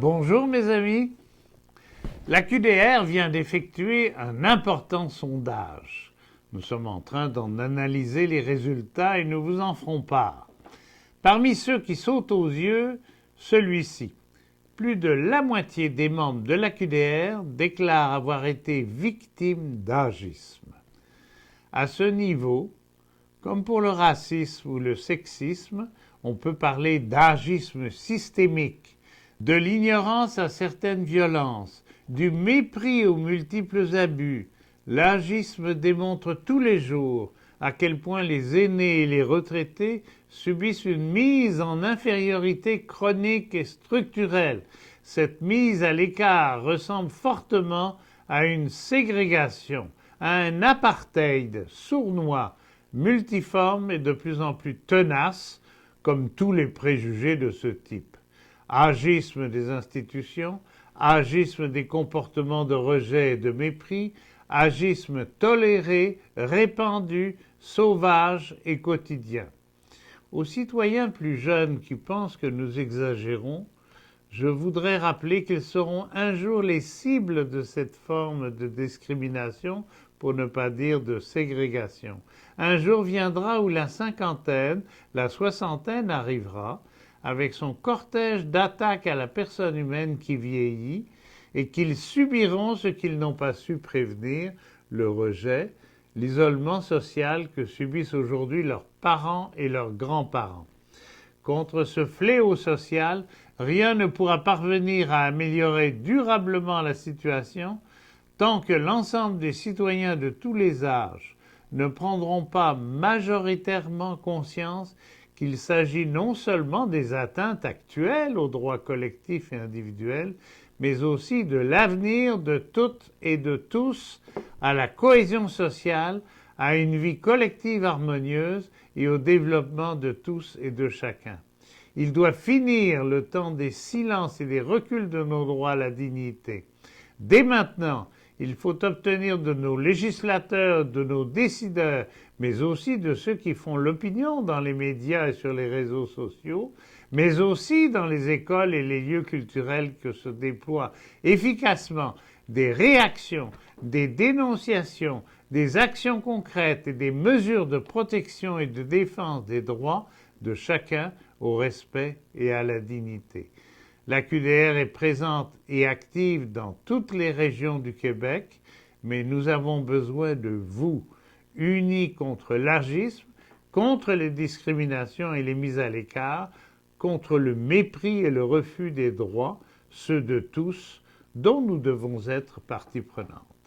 Bonjour mes amis. La QDR vient d'effectuer un important sondage. Nous sommes en train d'en analyser les résultats et nous vous en ferons part. Parmi ceux qui sautent aux yeux, celui-ci. Plus de la moitié des membres de la QDR déclarent avoir été victimes d'agisme. À ce niveau, comme pour le racisme ou le sexisme, on peut parler d'agisme systémique, de l'ignorance à certaines violences, du mépris aux multiples abus. L'agisme démontre tous les jours à quel point les aînés et les retraités subissent une mise en infériorité chronique et structurelle. Cette mise à l'écart ressemble fortement à une ségrégation, à un apartheid sournois, multiforme et de plus en plus tenace, comme tous les préjugés de ce type. Agisme des institutions, agisme des comportements de rejet et de mépris, agisme toléré, répandu, sauvage et quotidien. Aux citoyens plus jeunes qui pensent que nous exagérons, je voudrais rappeler qu'ils seront un jour les cibles de cette forme de discrimination, pour ne pas dire de ségrégation. Un jour viendra où la cinquantaine, la soixantaine arrivera, avec son cortège d'attaques à la personne humaine qui vieillit, et qu'ils subiront ce qu'ils n'ont pas su prévenir, le rejet, l'isolement social que subissent aujourd'hui leurs parents et leurs grands-parents. Contre ce fléau social, rien ne pourra parvenir à améliorer durablement la situation tant que l'ensemble des citoyens de tous les âges ne prendront pas majoritairement conscience qu'il s'agit non seulement des atteintes actuelles aux droits collectifs et individuels, mais aussi de l'avenir de toutes et de tous à la cohésion sociale, à une vie collective harmonieuse et au développement de tous et de chacun. Il doit finir le temps des silences et des reculs de nos droits à la dignité. Dès maintenant, il faut obtenir de nos législateurs, de nos décideurs, mais aussi de ceux qui font l'opinion dans les médias et sur les réseaux sociaux, mais aussi dans les écoles et les lieux culturels que se déploient efficacement des réactions, des dénonciations, des actions concrètes et des mesures de protection et de défense des droits de chacun au respect et à la dignité. La QDR est présente et active dans toutes les régions du Québec, mais nous avons besoin de vous, unis contre l'agisme, contre les discriminations et les mises à l'écart, contre le mépris et le refus des droits, ceux de tous, dont nous devons être partie prenante.